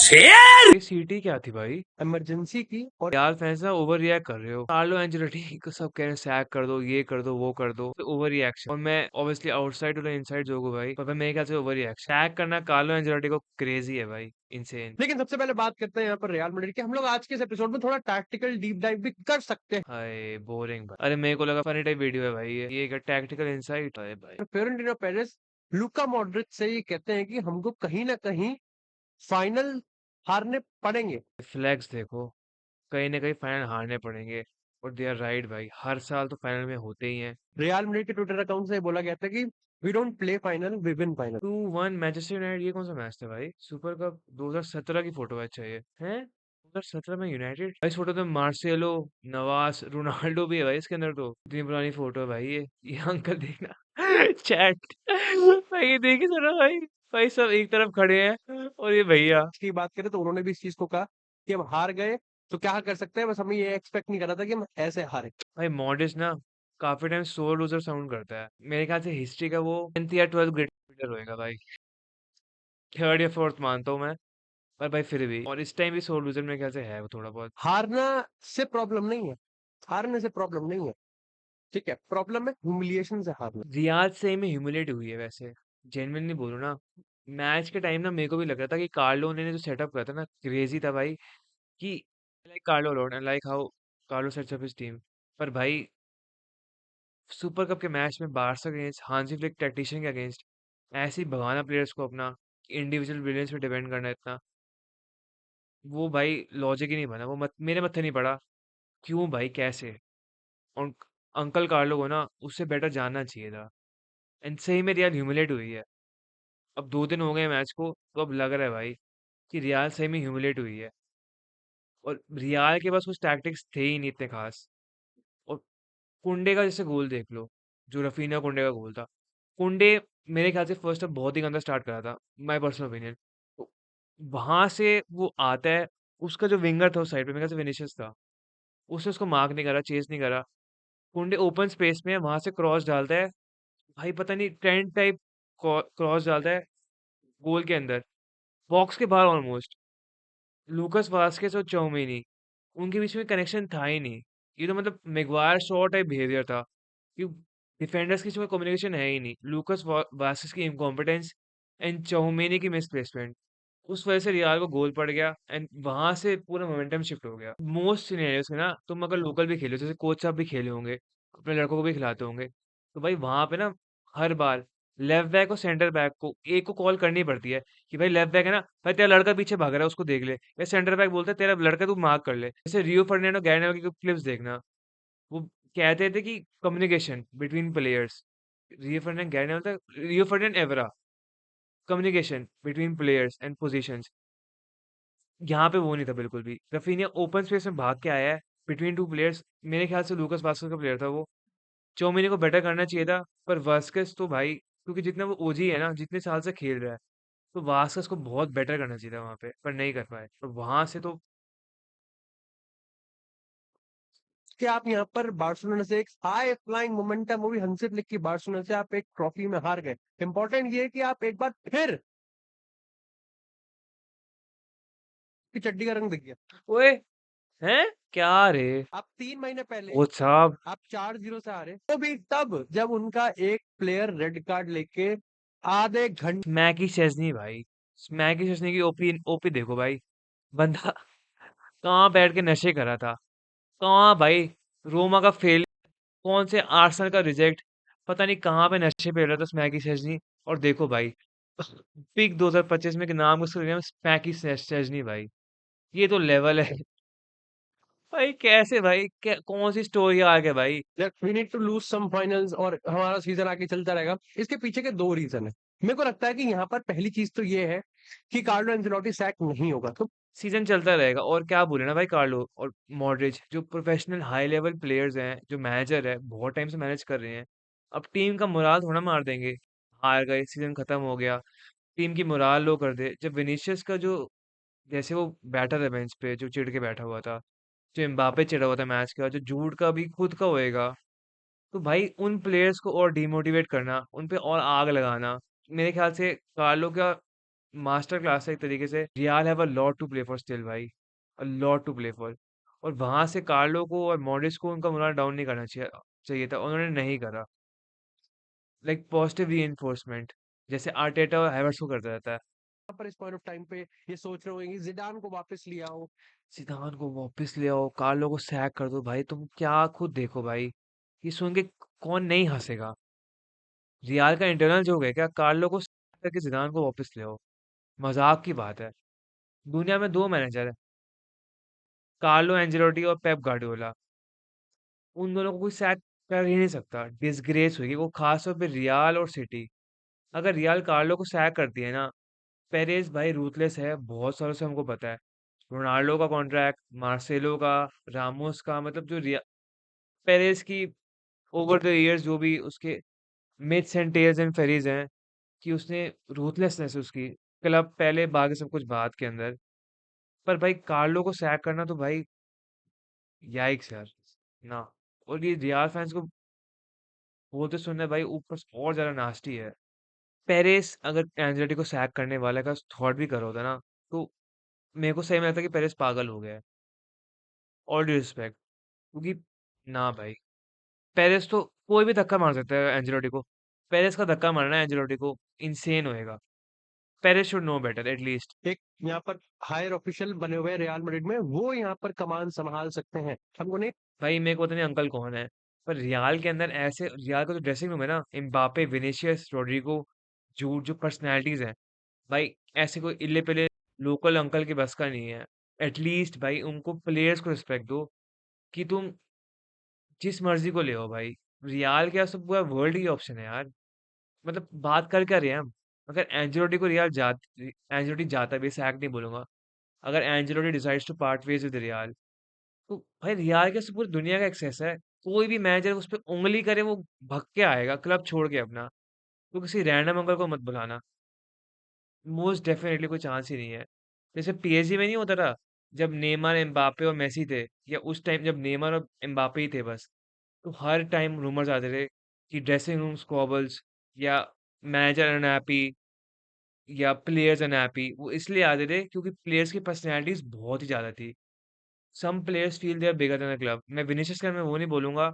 ये सीटी क्या थी भाई? इमरजेंसी की। और यार फैंस ना ओवर रिएक्ट कर रहे हो। कार्लो एंजेलोटी को सब कह रहे हैं सैक कर दो, ये कर दो, वो कर दो, तो ओवर रिएक्शन। और मैं ऑब्वियसली आउटसाइड और इनसाइड जो हूँ भाई, पर भाई मेरे ख्याल से ओवर रिएक्शन। सैक करना कार्लो एंजेलोटी को क्रेजी है भाई, इनसेन। लेकिन सबसे पहले बात करते हैं यहाँ पर रियल मैड्रिड की। हम लोग आज के इस एपिसोड में थोड़ा टैक्टिकल डीप डाइव भी कर सकते हैं। हाय बोरिंग भाई। अरे मेरे को लगा फनी टाइप वीडियो है भाई, ये क्या टैक्टिकल इंसाइट है भाई। फ्लोरेंटिनो पेरेस लुका मॉड्रिच से ये कहते हैं कि हमको कहीं ना कहीं फाइनल हारने पड़ेंगे। फ्लैग्स देखो, कहीं ना कहीं फाइनल हारने पड़ेंगे। और दे आर राइट भाई, हर साल तो फाइनल में होते ही हैं। रियल मैड्रिड के ट्विटर अकाउंट से बोला गया था कि we don't play final, we win final. 2-1 Manchester United, ये कौन सा मैच था भाई? सुपर कप 2017 की फोटो है, अच्छा ये है 2017 में यूनाइटेड। इस फोटो में मार्सेलो, नवास, रोनाल्डो भी है भाई इसके अंदर। तो इतनी पुरानी फोटो है भाई ये अंकल देखना चैट भाई, ये देखिए जरा भाई। भाई सब एक तरफ खड़े हैं और ये भैया। की बात करें तो उन्होंने भी इस चीज को कहा कि हम हार गए तो क्या कर सकते हैं, बस हमें ये एक्सपेक्ट नहीं करा था कि हम ऐसे हारे। भाई मॉडरिच ना काफी टाइम सोर लूजर साउंड करता है। मेरे ख्याल से हिस्ट्री का वो 10th या 12th ग्रेट लीडर होएगा भाई। थर्ड या फोर्थ मानता हूँ मैं, पर भाई फिर भी। और इस टाइम भी सोर लूजर मेरे ख्याल से है वो थोड़ा बहुत। हारना से प्रॉब्लम नहीं है, हारने से प्रॉब्लम नहीं है, ठीक है, प्रॉब्लम है ह्यूमिलिएशन से हारना। रियाज से में ह्यूमिलेट हुई है वैसे, जेन्युइनली बोलूं ना। मैच के टाइम ना मेरे को भी लग रहा था कि कार्लो ने जो सेटअप करा था ना, क्रेजी था भाई। कि like Carlo Lord and like how Carlo sets up his team. पर भाई सुपर कप के मैच में बारसा के अगेंस्ट, हांसी फ्लिक टैक्टिशियन के अगेंस्ट, ऐसे ही भगाना प्लेयर्स को अपना, इंडिविजुअल ब्रिलियंस पे डिपेंड करना इतना, वो भाई लॉजिक ही नहीं बना। वो मेरे मत्थे नहीं पड़ा। क्यों भाई, कैसे? और अंकल कार्लो को ना उससे बेटर जानना चाहिए था। एंड सही में रियल ह्यूमिलेट हुई है। अब 2 दिन हो गए मैच को, तो अब लग रहा है भाई कि रियाल सही में ह्यूमिलेट हुई है। और रियाल के पास कुछ टैक्टिक्स थे ही नहीं इतने खास। और कुंडे का जैसे गोल देख लो, जो रफीना कुंडे का गोल था। कुंडे मेरे ख्याल से फर्स्ट हाफ बहुत ही गंदा स्टार्ट करा था, माय पर्सनल ओपिनियन। तो वहां से वो आता है, उसका जो विंगर था उस साइड पे, मेरे ख्याल से विनिशियस था, उसने उसको मार्क नहीं करा, चेस नहीं करा। कुंडे ओपन स्पेस में है, वहां से क्रॉस डालता है। भाई पता नहीं ट्रेंड टाइप क्रॉस डालता है गोल के अंदर, बॉक्स के बाहर ऑलमोस्ट। लूकास वास्केस और चौमिनी, उनके बीच में कनेक्शन था ही नहीं। ये तो मतलब मैग्वायर शॉ टाइप बिहेवियर था कि डिफेंडर्स के बीच में कम्युनिकेशन है ही नहीं। लूकास वास्केस की इनकॉम्पिटेंस एंड चौमिनी की मिसप्लेसमेंट, उस वजह से रियाल को गोल पड़ गया। एंड वहां से पूरा मोमेंटम शिफ्ट हो गया। मोस्ट सिनेरियोस में ना, तुम अगर लोकल भी खेलो, जैसे कोच साहब भी खेले होंगे, अपने लड़कों को भी खिलाते होंगे, तो भाई वहां पे ना हर बार लेफ्ट बैक और सेंटर बैक को एक को कॉल करनी पड़ती है कि भाई लेफ्ट बैक है ना, भाई तेरा लड़का पीछे भाग रहा है उसको देख ले। या सेंटर बैक बोलता है तेरा लड़का तू मार्क कर ले। जैसे रियो फर्नांडो गैरनाचो की क्लिप्स देखना, वो कहते थे कि communication between players. Rio Fernando Garnacho था, Rio Fernando Evra, communication between players and positions. यहाँ पे वो नहीं था बिल्कुल भी। रफीनिया ओपन स्पेस में भाग के आया है बिटवीन टू प्लेयर्स। मेरे ख्याल से लूकास वास्केस का प्लेयर था वो। चौमिनी को बेटर करना चाहिए था। पर वास्केस तो भाई, क्योंकि जितना वो ओजी है ना, जितने साल से खेल रहा है, तो वास्केस को बहुत बेटर करना चाहिए था वहां पे, पर नहीं कर पाए। और वहां से तो कि आप यहाँ पर बार्सिलोना से एक हाई फ्लाइंग मोमेंटम, वो भी हंसी फ्लिक की बार्सिलोना से आप एक ट्रॉफी में हार गए। इंपॉर्टेंट ये है कि आप एक बार फिर की चड्डी का रंग दिख गया। ओए हैं क्या रे? आप 3 महीने पहले कोच साहब, आप 4-0 से हारे, तो भी तब जब उनका एक प्लेयर रेड कार्ड लेके आधे घंटे। स्मैकी शेजनी भाई, स्मैकी शेजनी की ओपी ओपी देखो भाई। बंदा कहाँ बैठ के नशे करा था, कहाँ भाई। रोमा का फेल, कौन से आर्सेनल का रिजेक्ट, पता नहीं कहाँ पे नशे पे रहा था स्मैकी शेजनी। और देखो भाई पिक 2025 में के नाम उसका नाम स्मैकी शेजनी भाई। ये तो लेवल है भाई। कैसे भाई, कौन सी स्टोरी आ गया भाई? We need to lose some finals और हमारा सीजन आगे चलता रहेगा। इसके पीछे के दो रीजन है। मेरे को लगता है कि यहाँ पर पहली चीज तो ये है कि कार्लो एंcelotti सैक नहीं होगा तो। सीजन चलता रहेगा और क्या बोले ना भाई, कार्लो और मॉड्रिच जो प्रोफेशनल हाई लेवल प्लेयर्स हैं, जो मैनेजर है, बहुत टाइम से मैनेज कर रहे हैं। अब टीम का मोराल थोड़ा मार देंगे। हार गए, सीजन खत्म हो गया, टीम की मोराल लो कर दे। जब विनीशियस का जो, जैसे वो बैठा था बेंच पे, जो चिढ़ के बैठा हुआ था, जो एम्बापे चिढ़ा हुआ था मैच के बाद, जो जूड का भी खुद का होएगा, तो भाई उन प्लेयर्स को और डिमोटिवेट करना, उन पे और आग लगाना, मेरे ख्याल से कार्लो का मास्टर क्लास है एक तरीके से। Real have a lot to play for still भाई, a lot to play for. और वहां से कार्लो को और मॉड्रिच को उनका मोरल डाउन नहीं करना चाहिए चाहिए था, उन्होंने नहीं करा। लाइक पॉजिटिव रीइंफोर्समेंट, जैसे आर्टेटा और हैवर्ट्स को करता रहता है। यहाँ पर इस पॉइंट ऑफ टाइम पे ये सोच रहे होंगे कि जिडान को वापस लिया हो। जिदान को वापस ले आओ, कार्लो को सैक कर दो भाई, तुम क्या खुद देखो भाई, ये सुन के कौन नहीं हंसेगा। रियाल का इंटरनल जोक है क्या, कार्लो को sack करके जिदान को वापस ले आओ? मजाक की बात है। दुनिया में दो मैनेजर है, कार्लो एंजेलोटी और पेप गार्डियोला। उन दोनों को कोई सैक कर ही नहीं सकता, डिसग्रेस होगी वो, खास तौर पे रियाल और सिटी। अगर रियाल कार्लो को सैक करती है ना, पेरेज भाई रूथलेस है, बहुत सालों से हमको पता है। रोनाल्डो का कॉन्ट्रैक्ट, मार्सेलो का, रामोस का, मतलब जो रिया पेरेज की ओवर द इयर्स जो भी उसके myths and tales and fairies हैं, कि उसने रूथलेसनेस उसकी, क्लब पहले बाकी सब कुछ बाद के अंदर। पर भाई कार्लो को सैक करना तो भाई याइक्स यार, ना। और ये रियाल फैंस को बोलते सुनना भाई ऊपर से और ज्यादा नास्टी है। पेरेस अगर एंजेलोटी को सैक करने वाला का थॉट भी कर होता ना, तो मेरे को सही में लगता है कि पेरेस पागल हो गया है। ऑल ड्यू रिस्पेक्ट, क्योंकि ना भाई, पेरेस तो कोई भी धक्का मार सकता है एंजेलोटी को। पेरेस का धक्का मारना है एंजेलोटी को, इंसेन होएगा। Perez should know better at least. एक यहाँ पर हायर ऑफिशियल बने हुए हैं रियल मैड्रिड में, वो यहाँ पर कमान संभाल सकते हैं, हमको नहीं। भाई मेरे को पता नहीं अंकल कौन है, पर रियाल के अंदर ऐसे, रियाल का जो ड्रेसिंग रूम है ना, एम्बापे, विनीसियस, रोड्रिगो, जो जो पर्सनैलिटीज हैं भाई, ऐसे कोई इल्ले पिले लोकल अंकल के बस का नहीं है। एटलीस्ट भाई उनको प्लेयर्स को रिस्पेक्ट दो, कि तुम जिस मर्जी को ले आओ भाई। रियाल क्या, सब पूरा वर्ल्ड की ऑप्शन है यार। मतलब बात कर क्या रहे हैं हम? अगर एंजेलोटी को रियाल एंजेलोटी जाता भी, सैक नहीं बोलूंगा, अगर Ancelotti decides to part ways with Real, तो भाई रियाल के से पूरी दुनिया का एक्सेस है। कोई भी मैनेजर उस पर उंगली करे, वो भग के आएगा क्लब छोड़ के अपना। तो किसी रैंडम अंकल को मत बुलाना, मोस्ट डेफिनेटली कोई चांस ही नहीं है। जैसे पीएसजी में नहीं होता था, जब नेमार, एम्बापे और मेसी थे, या उस टाइम जब नेमार और एम्बापे ही थे बस, तो हर टाइम रूमर्स आते थे कि ड्रेसिंग रूम स्क्वॉबल्स, या मैनेजर अनहैप्पी, या प्लेयर्स अनहैप्पी। वो इसलिए आते थे क्योंकि प्लेयर्स की पर्सनैलिटीज बहुत ही ज्यादा थी। Some players feel they are bigger than the club. मैं विनिसियस के बारे में वो नहीं बोलूंगा,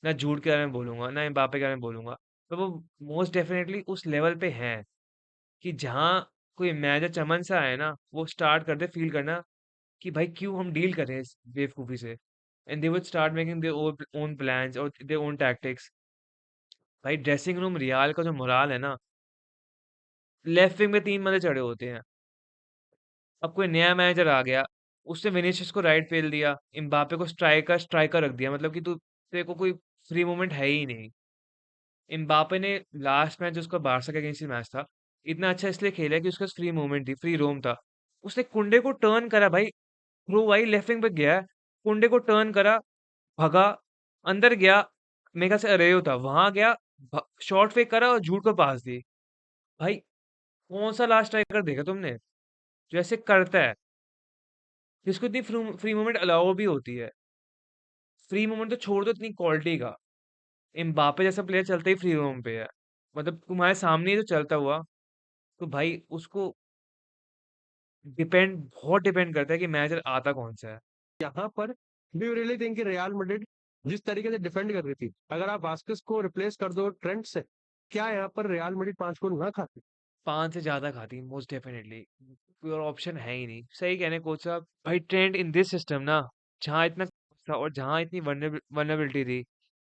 ना जूड के बारे में बोलूंगा, ना एम्बापे के बारे में बोलूंगा। तो वो मोस्ट डेफिनेटली उस लेवल पे हैं, कि जहाँ कोई मैनेजर चमन सा है ना, वो स्टार्ट कर दे फील करना कि भाई क्यों हम डील कर रहे हैं इस बेवकूफी से। And they would start making their own plans और देयर ओन टैक्टिक्स। भाई ड्रेसिंग रूम रियाल का जो मोराल है ना, लेफ्ट विंग में तीन बंदे चढ़े होते हैं। अब कोई नया मैनेजर आ गया, उसने विनीसियस को राइट फेल दिया, एम्बापे को स्ट्राइकर स्ट्राइकर रख दिया, मतलब कि तू, तेरे को कोई फ्री मूवमेंट है ही नहीं। एम्बापे ने लास्ट मैच जो उसका बारसा के अगेंस्ट ही मैच था, इतना अच्छा इसलिए खेला कि उसके पास फ्री मूवमेंट थी, फ्री रोम था। उसने कुंडे को टर्न करा भाई, थ्रू भाई लेफ्ट विंग पे गया है, कुंडे को टर्न करा, भगा, अंदर गया, मेरे ख्याल से अरेयो था, वहां गया, शॉर्ट फेक करा और जूट को पास दी। भाई कौन सा लास्ट स्ट्राइकर देखा तुमने जो ऐसे करता है, जिसको इतनी फ्री मूवमेंट अलाउ भी होती है? फ्री मूवमेंट तो छोड़ दो, इतनी क्वालिटी का एम्बापे जैसा प्लेयर चलता ही फ्री रोम पे है, मतलब तुम्हारे सामने ही तो चलता हुआ। तो भाई उसको डिपेंड, बहुत डिपेंड करता है कि मैनेजर आता कौन सा है। यहाँ पर डू यू रियली थिंक कि रियल मैड्रिड जिस तरीके से डिफेंड कर रही थी, अगर आप वास्कस को रिप्लेस कर दो ट्रेंट से, क्या यहाँ पर रियल मैड्रिड 5 गोल ना खाती? पांच से ज्यादा खाती मोस्ट डेफिनेटली, कोई और ऑप्शन है ही नहीं। सही कहने कोच साहब, भाई ट्रेंड इन दिस सिस्टम ना, जहाँ इतना था और जहाँ इतनी वनरेबिलिटी थी,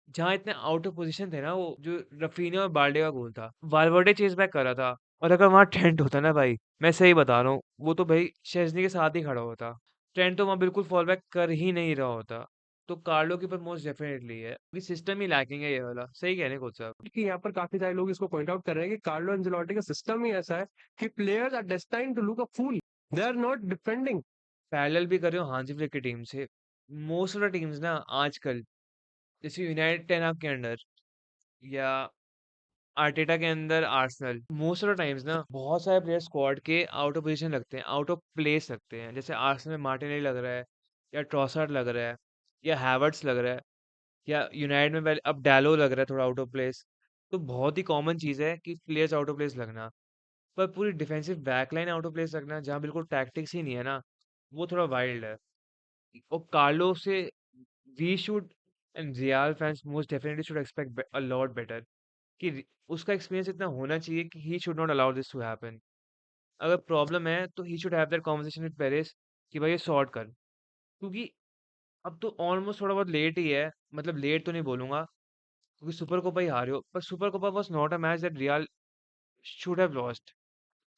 जहाँ इतने आउट ऑफ पोजीशन थे ना, वो जो रफीनिया और बाल्डे का गोल था, वालवर्डे चेज बैक कर रहा था। और अगर वहां ट्रेंट होता ना भाई, मैं सही बता रहा हूँ, वो तो भाई शेजनी के साथ ही खड़ा होता। ट्रेंट तो वहां बिल्कुल फॉल बैक कर ही नहीं रहा होता। तो कार्लो के ऊपर मोस्ट डेफिनेटली है, क्योंकि सिस्टम ही लैकिंग है ये वाला। सही कहने कोच साहब। कि यहाँ पर काफी सारे लोग इसको पॉइंट आउट कर रहे हैं कि कार्लो एंजेलोटी का सिस्टम ही ऐसा है कि players are destined to look a fool, they are not defending. Parallel भी कर रहे हो हांजी फ्लिक की टीम से। मोस्ट ऑफ द टीम्स ना आजकल, जैसे यूनाइटेड टेन के अंडर, या आर्टेटा के अंदर Arsenal, most of the times ना बहुत सारे प्लेयर स्क्वाड के आउट ऑफ पोजीशन लगते हैं, आउट ऑफ प्लेस लगते हैं। जैसे आर्सेनल में मार्टिनेली लग रहा है, या ट्रॉसर्ड लग रहा है, या हैवर्ट्स लग रहा है, या यूनाइटेड में अब डैलो लग रहा है थोड़ा आउट ऑफ प्लेस। तो बहुत ही कॉमन चीज है कि प्लेयर्स आउट ऑफ प्लेस लगना। पर पूरी defensive backline out of place रखना जहाँ बिल्कुल टैक्टिक्स ही नहीं है ना, वो थोड़ा वाइल्ड है। और कार्लो से we should and real fans most definitely should expect a lot better कि उसका एक्सपीरियंस इतना होना चाहिए कि he should not allow this to happen. अगर प्रॉब्लम है तो he should have that conversation with Perez कि भाई ये सॉर्ट कर, क्योंकि अब तो ऑलमोस्ट थोड़ा बहुत लेट ही है, मतलब लेट तो नहीं बोलूंगा क्योंकि सुपर कोपा ही हारे हो, पर super Copa was not a match that real should have lost.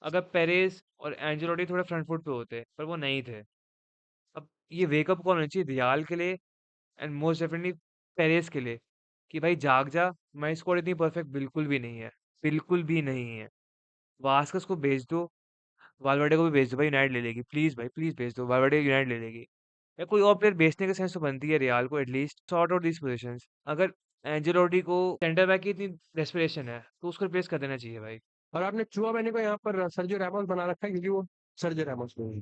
अगर पेरेस और एंजेलोटी थोड़े फ्रंट फुट पे होते, पर वो नहीं थे। अब ये वेकअप कॉल होनी चाहिए रियाल के लिए एंड मोस्ट डेफिनेटली पेरेस के लिए कि भाई जाग जा, हमारी स्क्वाड इतनी परफेक्ट बिल्कुल भी नहीं है, बिल्कुल भी नहीं है। वास्कस को भेज दो, वालवर्डे को भी भेज दो भाई, यूनाइटेड ले लेगी, प्लीज भाई प्लीज भेज दो, वालवर्डे यूनाइटेड ले लेगी। या कोई और प्लेयर बेचने का सेंस तो बनती है रियाल को, एटलीस्ट सॉर्ट आउट दीस पोजीशंस। अगर एंजेलोटी को सेंटर बैक की इतनी डेस्परेशन है तो उसको रिप्लेस कर देना चाहिए भाई। और आपने चुआमेनी को यहाँ पर सर्जियो रैमोस बना रखा है क्योंकि वो सर्जियो रैमोस नहीं है।